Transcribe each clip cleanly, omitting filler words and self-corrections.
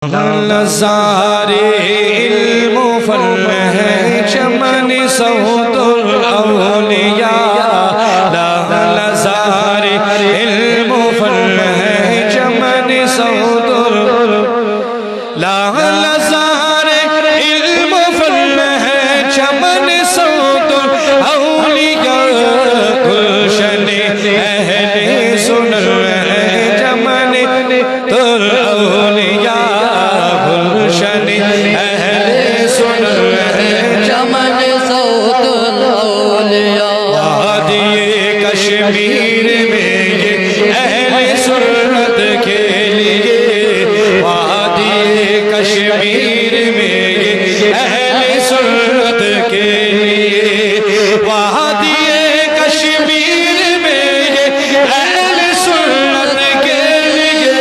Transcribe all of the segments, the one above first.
نظارِ علم و فن ہے چمن صوت الاولیاء نظارِ علم و فن ہے چمن صوت نظارِ علم و فن ہے چمن صوت الاولیاء گلشن اہل سنن ہے چمن الاولیاء اہل سنن ہے چمن صوت الاولیاء وادی کشمیر میں یہ اہل سنت کے لیے وادی کشمیر میں یہ اہل سنت کے لیے وادی کشمیر میں یہ اہل سنت کے لیے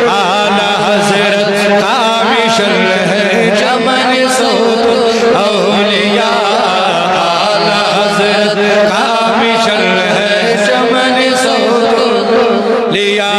اعلیٰ حضرت کا مشن ہے چمن صوت اولیاء اعلیٰ حضرت کا مشن ہے چمن صوت اولیاء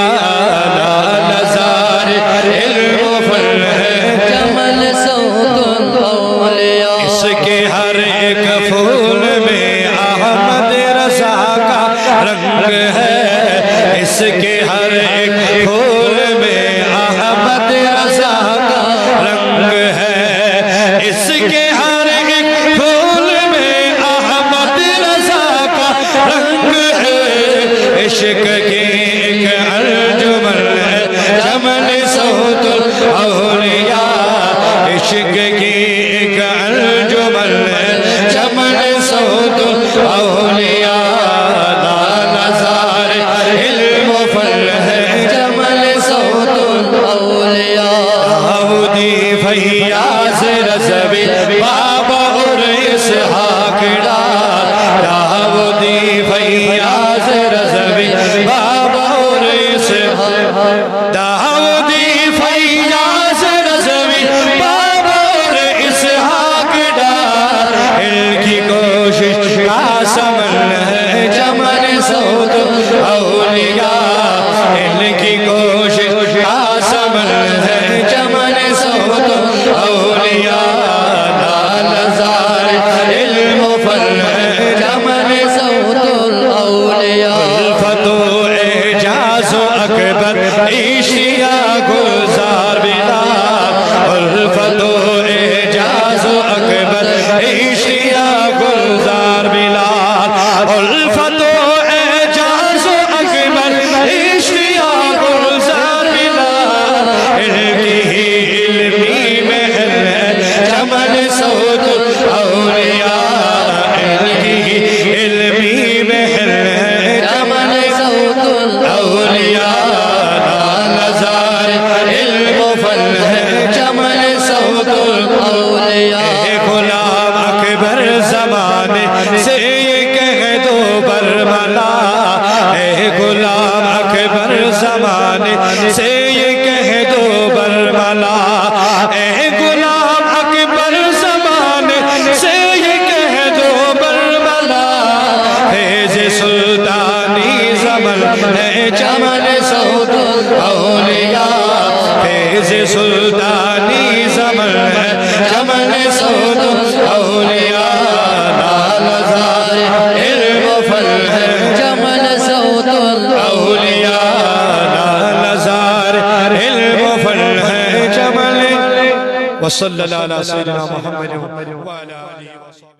نظارِ علم و فن ہے چمن صوت الاولیاء اس کے ہر ایک پھول میں احمد رضا کا رنگ ہے اس کے ہر ایک پھول میں احمد رضا کا رنگ ہے اس کے ہر ایک پھول میں احمد رضا کا رنگ ہے عشق کی ایک انجمن ہے چمن صوت الاولیاء عشق کی ایک انجمن ہے چمن صوت الاولیاء نظارِ علم و فن ہے چمن صوت الاولیاء داؤدی فیاض رضوی بابا اور اسحاق ڈار داؤدی فیاض رضوی بابا اور اسحاق داؤدی فیاض رضوی بابا اور اسحاق ڈار ان کی کوشش کا سمن ہے چمن صوت اولیاء ان کی کوشش کا سمن ہے چمن صوت اولیاء نظارِ علم و فن ہے چمن صوت الاولیاء الفت و اعجاز و اکبر عشقیہ گلزار بلال الفت و اعجاز و اکبر عشقیہ گلزار بلال الفت و اعجاز و اکبر عشقیہ گلزار بلال ان کی علمی محل ہے چمن صوت اولیاء ان کی علمی محل ہے چمن صوت اولیاء نظارِ علم و فن ہے چمن صوت الاولیاء اے غلام اکبر زمانے سے یہ کہہ دو برملا اے غلام اکبر زمانے سے یہ کہہ دو برملا اے غلام اکبر زمانے سے یہ کہہ دو برملا فیض سلطانی زمن ہے چمن صوت اولیاء فیض سلطانی زمن ہے چمن صوت اولیاء نظارِ علم و فن ہے چمن صوت اولیاء نظارِ علم و فن ہے چمن وصلی اللہ علیہ سیدنا محمد وعلی آلہ وصحبہ